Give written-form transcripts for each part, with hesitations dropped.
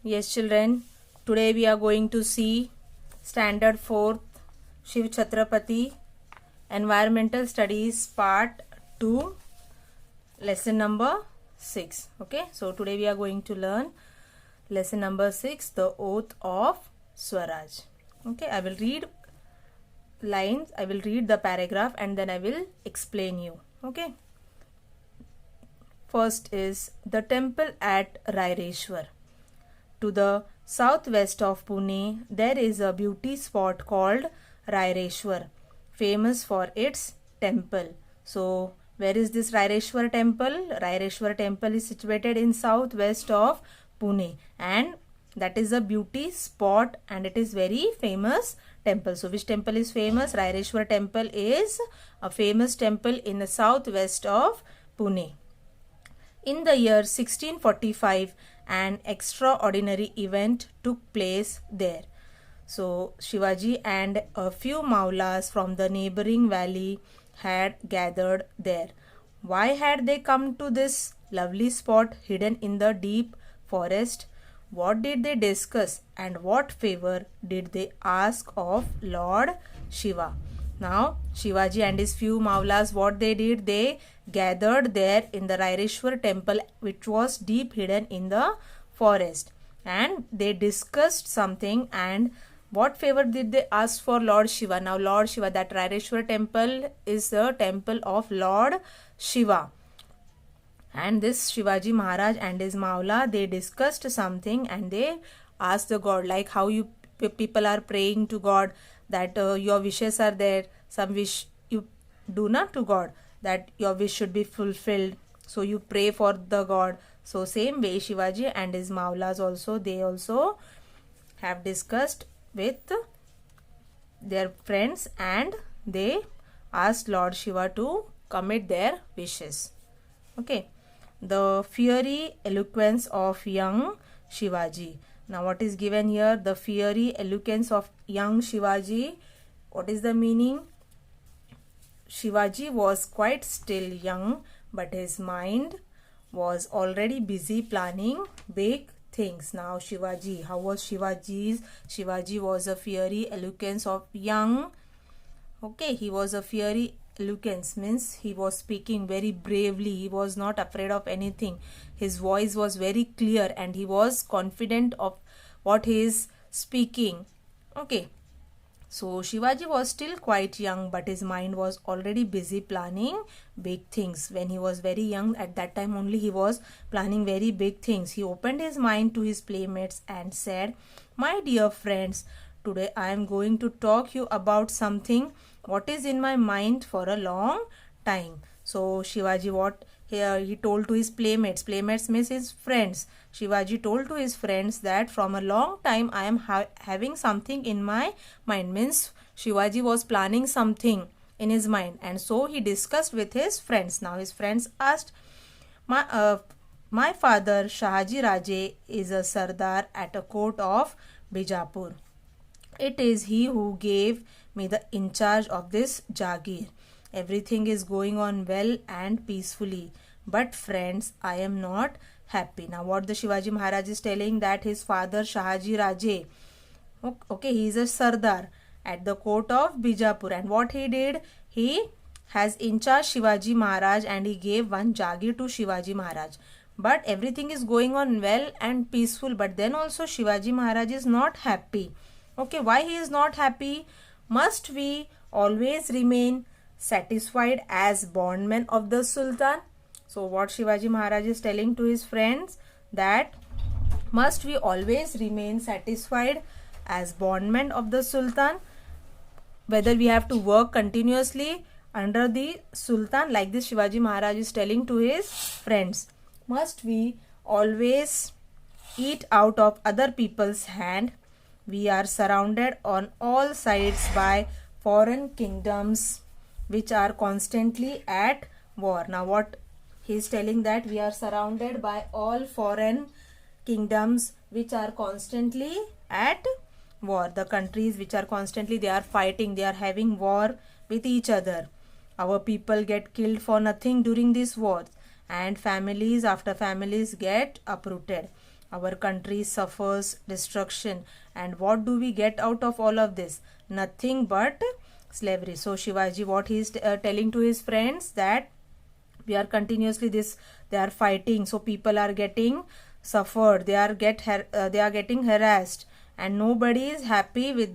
Yes, children. Today we are going to see Standard 4th Shiv Chhatrapati Environmental Studies Part 2, Lesson number 6. Okay, so today we are going to learn Lesson number 6, the Oath of Swaraj. Okay, I will read lines, I will read the paragraph and then I will explain you. Okay. First is the temple at Raireshwar. To the southwest of Pune, there is a beauty spot called Raireshwar, famous for its temple. So, where is this Raireshwar temple? Raireshwar temple is situated in southwest of Pune, and that is a beauty spot and it is very famous temple. So, which temple is famous? Raireshwar temple is a famous temple in the southwest of Pune. In the year 1645, an extraordinary event took place there. So, Shivaji and a few Maulas from the neighboring valley had gathered there. Why had they come to this lovely spot hidden in the deep forest? What did they discuss and what favor did they ask of Lord Shiva? Now, Shivaji and his few Maulas, what they did, they gathered there in the Raireshwar temple, which was deep hidden in the forest, and they discussed something. And what favor did they ask for Lord Shiva? Now, Lord Shiva, that Raireshwar temple is the temple of Lord Shiva. And this Shivaji Maharaj and his Maula, they discussed something and they asked the God, like how you people are praying to God, that your wishes are there, some wish you do not to God, that your wish should be fulfilled, so you pray for the God. So same way Shivaji and his Maulas also, they also have discussed with their friends and they asked Lord Shiva to commit their wishes. Okay, the fiery eloquence of young Shivaji. Now what is given here? The fiery eloquence of young Shivaji. What is the meaning? Shivaji was quite still young, but his mind was already busy planning big things. Now Shivaji, how was Shivaji's? Shivaji was a fiery eloquence of young. Okay, he was a fiery eloquence, means he was speaking very bravely. He was not afraid of anything. His voice was very clear and he was confident of what he is speaking. Okay, so Shivaji was still quite young, but his mind was already busy planning big things. When he was very young, at that time only he was planning very big things. He opened his mind to his playmates and said, "My dear friends, today I am going to talk you about something what is in my mind for a long time." So Shivaji, what here he told to his playmates. Playmates means his friends. Shivaji told to his friends that from a long time I am having something in my mind. Means Shivaji was planning something in his mind, and so he discussed with his friends. Now his friends asked, my father Shahaji Raje is a Sardar at a court of Bijapur. It is he who gave me the in charge of this Jagir. Everything is going on well and peacefully. But friends, I am not happy. Now what the Shivaji Maharaj is telling, that his father Shahaji Raje, okay, he is a Sardar at the court of Bijapur, and what he did, he has in charge Shivaji Maharaj and he gave one Jagir to Shivaji Maharaj. But everything is going on well and peaceful, but then also Shivaji Maharaj is not happy. Okay, why he is not happy? Must we always remain satisfied as bondmen of the Sultan? So what Shivaji Maharaj is telling to his friends, that must we always remain satisfied as bondmen of the Sultan? Whether we have to work continuously under the Sultan, like this Shivaji Maharaj is telling to his friends. Must we always eat out of other people's hand? We are surrounded on all sides by foreign kingdoms which are constantly at war. Now what he is telling, that we are surrounded by all foreign kingdoms which are constantly at war. The countries which are constantly, they are fighting, they are having war with each other. Our people get killed for nothing during these wars, and families after families get uprooted. our country suffers destruction, and what do we get out of all of this? Nothing but slavery. So Shivaji, what he is telling to his friends, that we are continuously they are fighting, so people are getting suffered, they are getting harassed, and nobody is happy with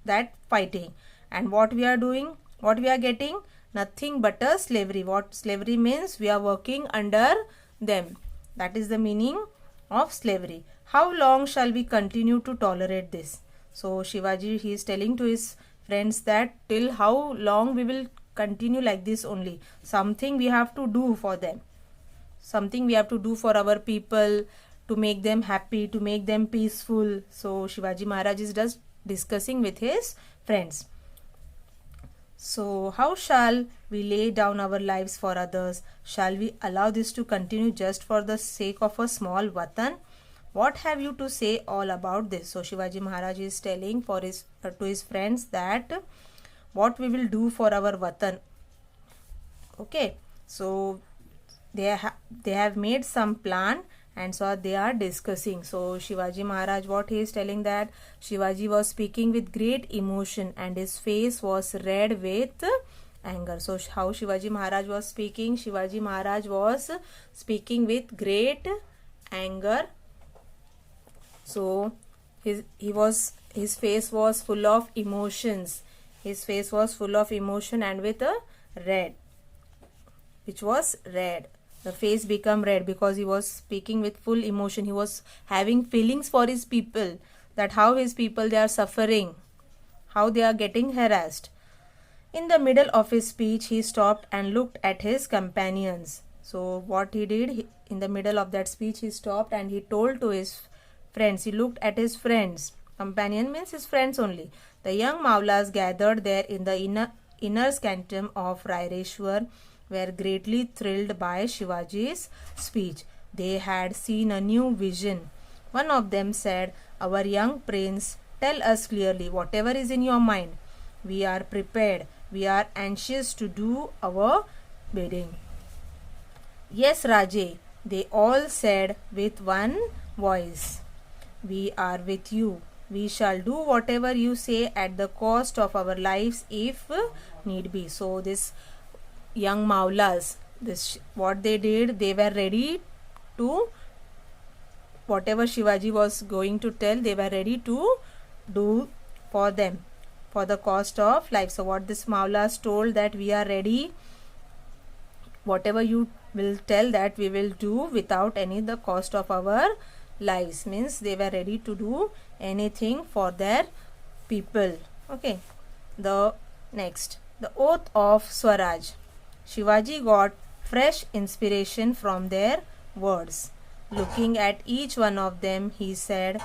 that fighting. And what we are doing, what we are getting? Nothing but a slavery. What slavery means? We are working under them. That is the meaning of slavery. How long shall we continue to tolerate this? So Shivaji, he is telling to his friends that till how long we will continue like this only. Something we have to do for them. Something we have to do for our people, to make them happy, to make them peaceful. So Shivaji Maharaj is just discussing with his friends. So how shall we lay down our lives for others? Shall we allow this to continue just for the sake of a small watan? What have you to say all about this? So Shivaji Maharaj is telling to his friends that what we will do for our watan. Okay, so they have made some plan, and so they are discussing. So Shivaji Maharaj, what he is telling, that Shivaji was speaking with great emotion and his face was red with anger. So how Shivaji Maharaj was speaking? Shivaji Maharaj was speaking with great anger. So his face was full of emotions. His face was full of emotion and with a red, which was red. The face became red because he was speaking with full emotion. He was having feelings for his people, that how his people, they are suffering, how they are getting harassed. In the middle of his speech, he stopped and looked at his companions. So what he did, in the middle of that speech, he stopped and he told to his friends. He looked at his friends. Companion means his friends only. The young Maulas gathered there in the inner sanctum of Raireshwar were greatly thrilled by Shivaji's speech. They had seen a new vision. One of them said, "Our young prince, tell us clearly whatever is in your mind. We are prepared. We are anxious to do our bidding." "Yes, Raje," they all said with one voice. "We are with you. We shall do whatever you say at the cost of our lives if need be." So this young Maulas, what they did, they were ready to, whatever Shivaji was going to tell, they were ready to do for them, for the cost of life. So what this Maulas told, that we are ready, whatever you will tell, that we will do without any the cost of our lives. Means they were ready to do anything for their people. Okay, the next, the oath of Swaraj. Shivaji got fresh inspiration from their words. Looking at each one of them, he said,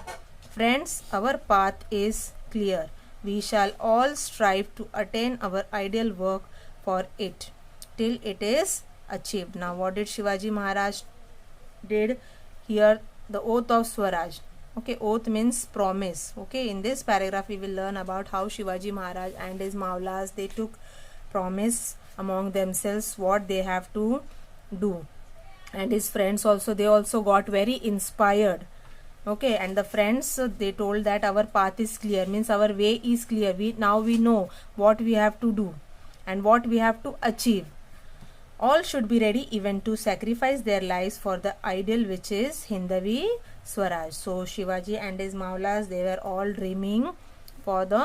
"Friends, our path is clear. We shall all strive to attain our ideal work for it till it is achieved." Now what did Shivaji Maharaj did here? The oath of Swaraj. Okay, oath means promise. Okay, in this paragraph we will learn about how Shivaji Maharaj and his Maulas, they took promise among themselves what they have to do, and his friends also, they also got very inspired. Okay, and the friends, they told that our path is clear, means our way is clear. Now we know what we have to do and what we have to achieve. All should be ready even to sacrifice their lives for the ideal, which is Hindavi Swaraj. So Shivaji and his Maulas, they were all dreaming for the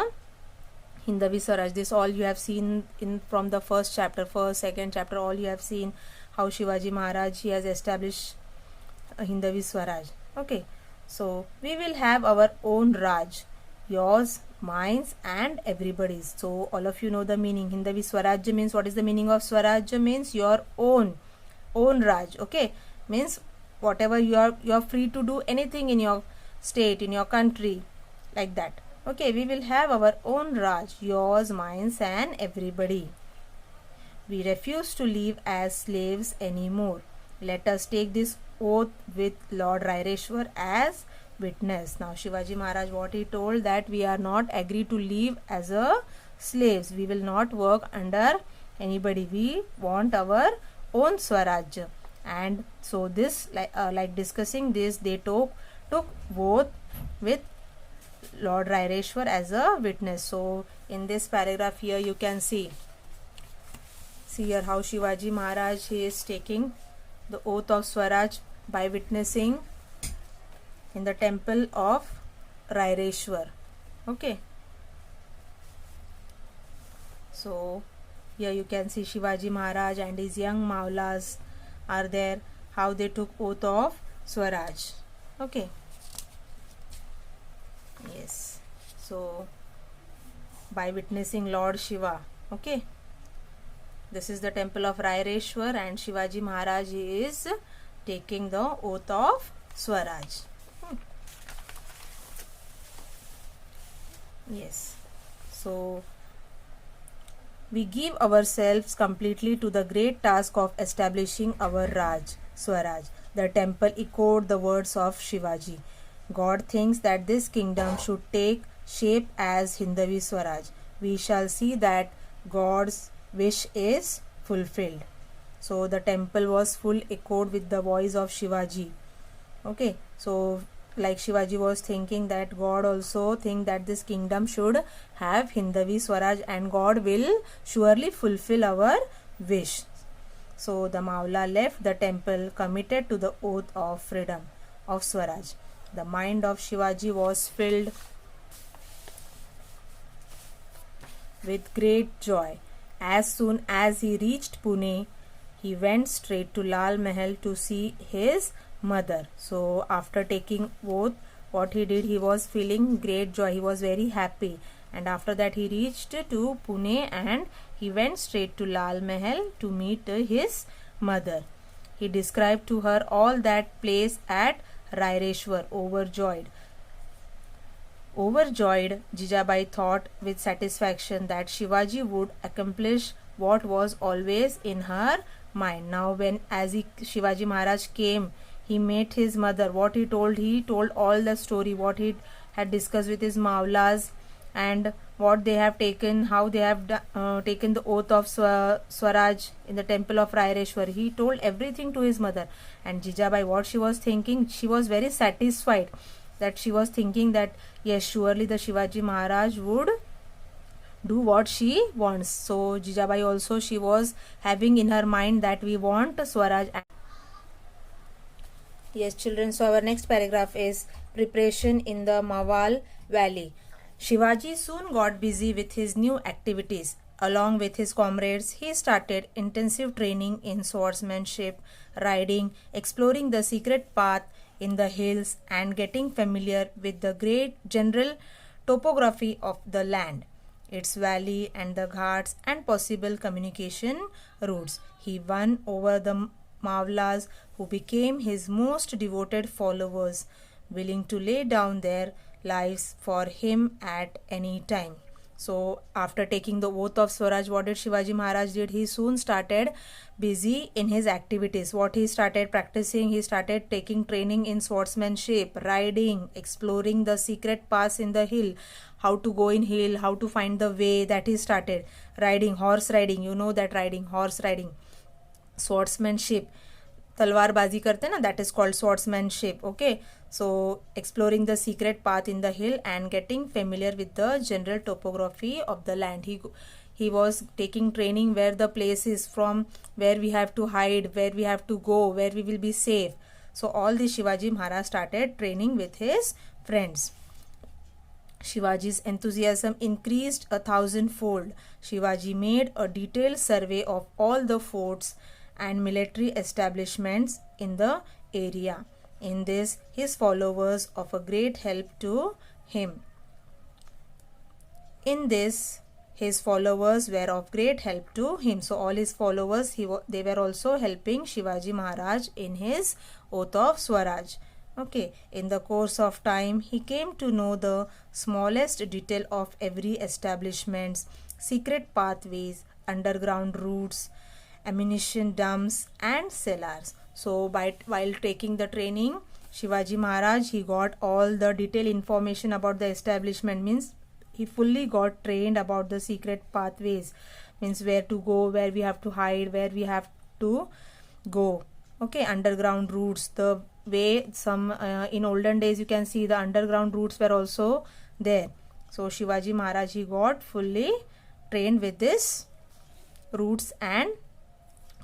Hindavi Swaraj. This all you have seen in from the first chapter, first, second chapter, all you have seen how Shivaji Maharaj, he has established Hindavi Swaraj. Okay, so we will have our own Raj, yours, mine, and everybody's. So all of you know the meaning. Hindavi Swaraj means, what is the meaning of Swaraj? Means your own Raj. Okay, means whatever you are free to do anything in your state, in your country, like that. Okay, we will have our own Raj, yours, mine, and everybody. We refuse to live as slaves anymore. Let us take this oath with Lord Raireshwar as witness. Now Shivaji Maharaj, what he told, that we are not agree to live as a slaves. We will not work under anybody. We want our own Swaraj. And so this, like discussing this, they took oath with Lord Raireshwar as a witness. So in this paragraph here you can see here how Shivaji Maharaj is taking the oath of Swaraj by witnessing in the temple of Raireshwar. Okay, so here you can see Shivaji Maharaj and his young Maulas are there, how they took oath of Swaraj. Okay, yes, so by witnessing Lord Shiva. Okay, this is the temple of Raireshwar and Shivaji Maharaj is taking the oath of Swaraj. Yes, so we give ourselves completely to the great task of establishing our Raj, Swaraj. The temple echoed the words of Shivaji. God thinks that this kingdom should take shape as Hindavi Swaraj. We shall see that God's wish is fulfilled. So the temple was full echoed with the voice of Shivaji. Okay, so like Shivaji was thinking that God also think that this kingdom should have Hindavi Swaraj and God will surely fulfill our wish. So the Maula left the temple committed to the oath of freedom of Swaraj. The mind of Shivaji was filled with great joy. As soon as he reached Pune, he went straight to Lal Mahal to see his mother. So after taking oath, what he did, he was feeling great joy, he was very happy, and after that he reached to Pune and he went straight to Lal Mahal to meet his mother. He described to her all that place at Raireshwar. Overjoyed, Jijabai thought with satisfaction that Shivaji would accomplish what was always in her mind. Now when Shivaji Maharaj came, he met his mother. What he told all the story, what he had discussed with his Maulas and what they have taken, how they have taken the oath of Swaraj in the temple of Raireshwar. He told everything to his mother. And Jijabai, what she was thinking, she was very satisfied, that she was thinking that yes, surely the Shivaji Maharaj would do what she wants. So Jijabai also, she was having in her mind that we want Swaraj. Yes, children, so our next paragraph is preparation in the Mawal Valley. Shivaji soon got busy with his new activities. Along with his comrades, he started intensive training in swordsmanship, riding, exploring the secret path in the hills, and getting familiar with the great general topography of the land, its valley and the ghats and possible communication routes. He won over the Mavlas, who became his most devoted followers, willing to lay down their lives for him at any time. So after taking the oath of Swaraj, what did Shivaji Maharaj did? He soon started busy in his activities. What he started practicing, he started taking training in swordsmanship, riding, exploring the secret paths in the hill, how to go in hill, how to find the way, that he started. Riding, horse riding, you know that riding, horse riding. Swordsmanship, talwarbazi karte na, that is called swordsmanship. Okay, so exploring the secret path in the hill and getting familiar with the general topography of the land. He was taking training where the place is, from where we have to hide, where we have to go, where we will be safe. So all the Shivaji Maharaj started training with his friends. Shivaji's enthusiasm increased 1,000-fold. Shivaji made a detailed survey of all the forts and military establishments in the area. In this, his followers of a great help to him. His followers were of great help to him. So all his followers, they were also helping Shivaji Maharaj in his oath of Swaraj. Okay, in the course of time, he came to know the smallest detail of every establishment's secret pathways, underground routes, ammunition dumps and cellars. So while taking the training, Shivaji Maharaj, he got all the detailed information about the establishment, means he fully got trained about the secret pathways, means where to go, where we have to hide, where we have to go. Okay, underground routes, the way some in olden days you can see the underground routes were also there. So Shivaji Maharaj, he got fully trained with this routes and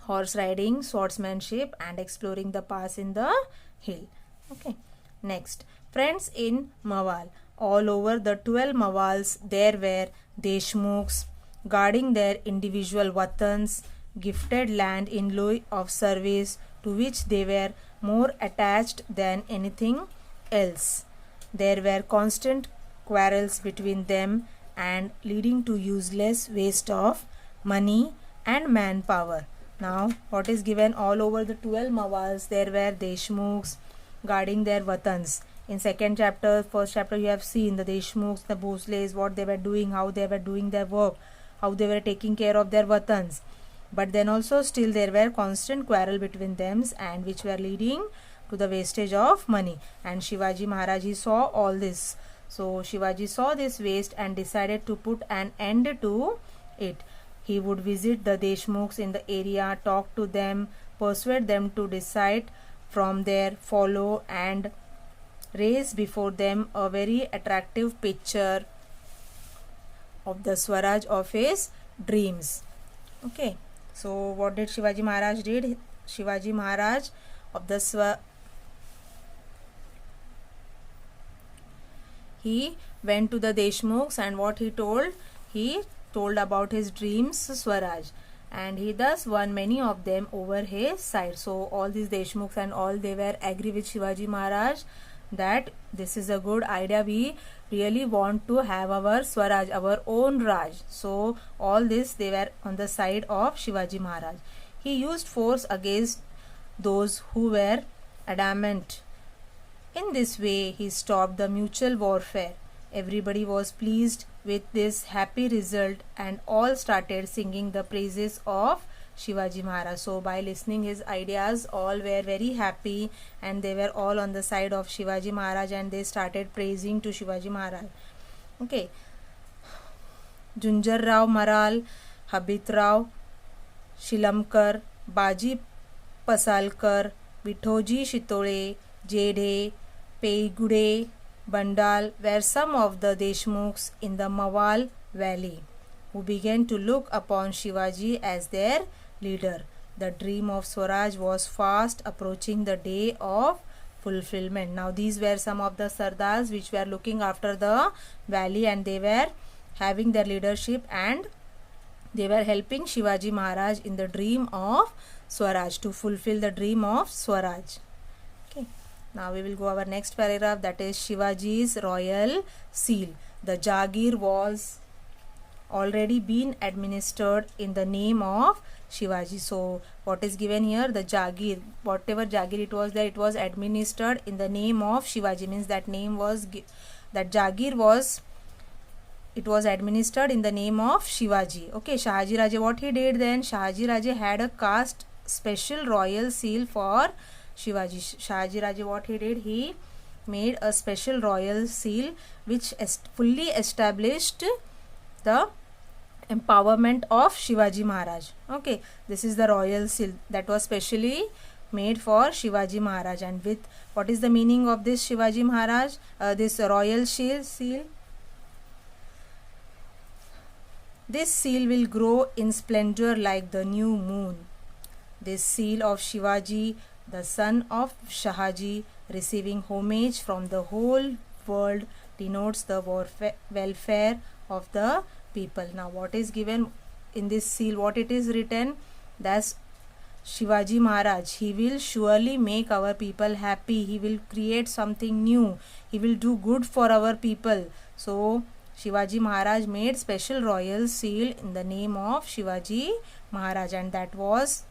horse riding, swordsmanship and exploring the pass in the hill. Okay, next, friends in Mawal. All over the 12 Mawals there were Deshmukhs guarding their individual watans, gifted land in lieu of service, to which they were more attached than anything else. There were constant quarrels between them and leading to useless waste of money and manpower. Now, what is given all over the 12 Mawals, there were Deshmukhs guarding their watans. In second chapter, first chapter, you have seen the Deshmukhs, the Bhosles, what they were doing, how they were doing their work, how they were taking care of their watans. But then also still there were constant quarrel between them and which were leading to the wastage of money. And Shivaji Maharaj, he saw all this. So Shivaji saw this waste and decided to put an end to it. He would visit the Deshmukhs in the area, talk to them, persuade them to decide from there, follow and raise before them a very attractive picture of the Swaraj of his dreams. Okay, so what did Shivaji Maharaj did? Shivaji Maharaj of the he went to the Deshmukhs and what he told? He told about his dreams Swaraj, and he thus won many of them over his side. So all these Deshmukhs and all, they were agree with Shivaji Maharaj that this is a good idea, we really want to have our Swaraj, our own Raj. So all this, they were on the side of Shivaji Maharaj. He used force against those who were adamant. In this way he stopped the mutual warfare. Everybody was pleased with this happy result and all started singing the praises of Shivaji Maharaj. So by listening his ideas, all were very happy and they were all on the side of Shivaji Maharaj and they started praising to Shivaji Maharaj. Okay, Junjar Rao Maral, Habit Rao Shilamkar, Baji Pasalkar, Vithoji Shitole, Jedhe, Peigude, Bandal were some of the Deshmukhs in the Mawal valley who began to look upon Shivaji as their leader. The dream of Swaraj was fast approaching the day of fulfillment. Now these were some of the Sardars which were looking after the valley and they were having their leadership and they were helping Shivaji Maharaj in the dream of Swaraj, to fulfill the dream of Swaraj. Okay. Now we will go our next paragraph, that is Shivaji's royal seal. The Jagir was already been administered in the name of Shivaji. So what is given here? The Jagir, whatever Jagir it was there, it was administered in the name of Shivaji. Means that name was, that Jagir was, it was administered in the name of Shivaji. Okay, Shahaji Raje, what he did then? Shahaji Raje had a cast special royal seal for Shivaji. Shahaji Raje, what he did? He made a special royal seal which fully established the empowerment of Shivaji Maharaj. Okay, this is the royal seal that was specially made for Shivaji Maharaj. And with, what is the meaning of this Shivaji Maharaj, this royal seal? This seal will grow in splendor like the new moon. This seal of Shivaji, the son of Shahaji, receiving homage from the whole world, denotes the welfare of the people. Now what is given in this seal? What it is written? That's Shivaji Maharaj, he will surely make our people happy. He will create something new. He will do good for our people. So Shivaji Maharaj made special royal seal in the name of Shivaji Maharaj, and that was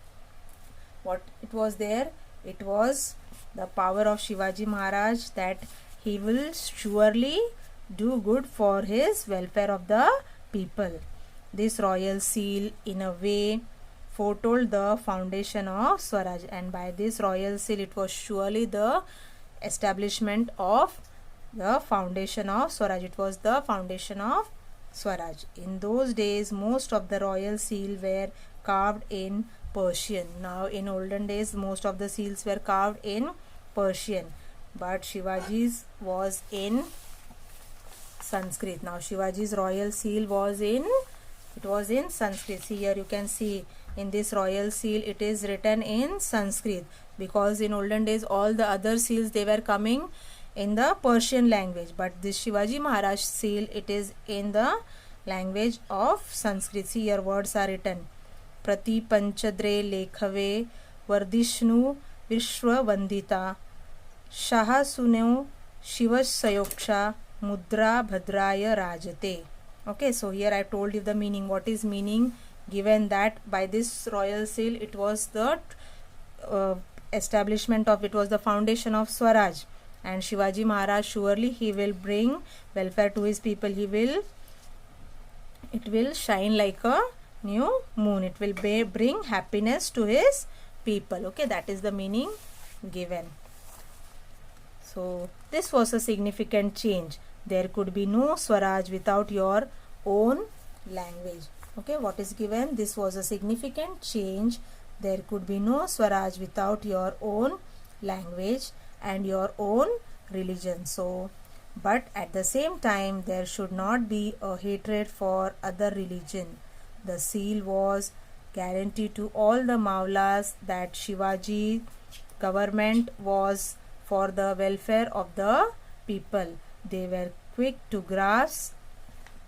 what it was there. It was the power of Shivaji Maharaj, that he will surely do good for his welfare of the people. This royal seal in a way foretold the foundation of Swaraj, and by this royal seal it was surely the establishment of the foundation of Swaraj. It was the foundation of Swaraj. In those days most of the royal seal were carved in Persian. Now in olden days most of the seals were carved in Persian, but Shivaji's was in Sanskrit. Now Shivaji's royal seal was in Sanskrit. See here, you can see in this royal seal it is written in Sanskrit, because in olden days all the other seals they were coming in the Persian language, but this Shivaji Maharaj seal it is in the language of Sanskrit. See here, words are written. Prati Panchadre Lekhave Vardishnu Vishwavandita Shaha Sunev Shivas Sayoksha Mudra Bhadraya Rajate. Okay, so here I told you the meaning. What is meaning? Given that by this royal seal it was the establishment of, it was the foundation of Swaraj, and Shivaji Maharaj surely he will bring welfare to his people. It will shine like a new moon. It will bring happiness to his people. Okay, that is the meaning given. So this was a significant change. There could be no Swaraj without your own language. Okay, what is given? This was a significant change. There could be no Swaraj without your own language and your own religion. So, but at the same time there should not be a hatred for other religion. The seal was guarantee to all the Maulas that Shivaji government was for the welfare of the people. They were quick to grasp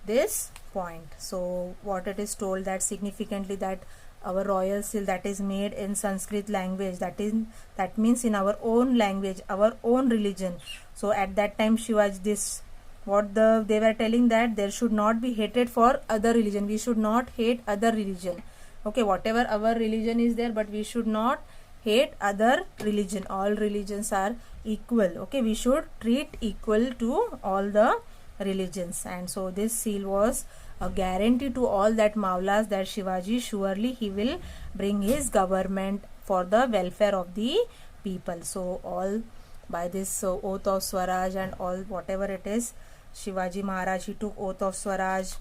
this point. So what it is told, that significantly that our royal seal that is made in Sanskrit language, that means in our own language, our own religion. So at that time Shivaji, they were telling that there should not be hatred for other religion. We should not hate other religion. Okay, whatever our religion is there, but we should not hate other religion. All religions are equal. Okay, we should treat equal to all the religions. And so this seal was a guarantee to all that Maulas that Shivaji surely he will bring his government for the welfare of the people. So all by this oath of Swaraj and all whatever it is, Shivaji Maharaj he took oath of Swaraj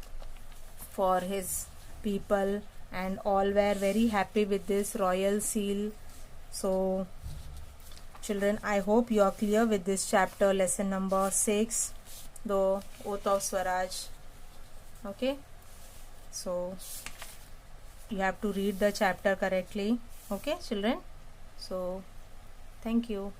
for his people, and all were very happy with this royal seal. So children, I hope you are clear with this chapter, lesson number 6, the oath of Swaraj. Okay, so you have to read the chapter correctly. Okay children, so thank you.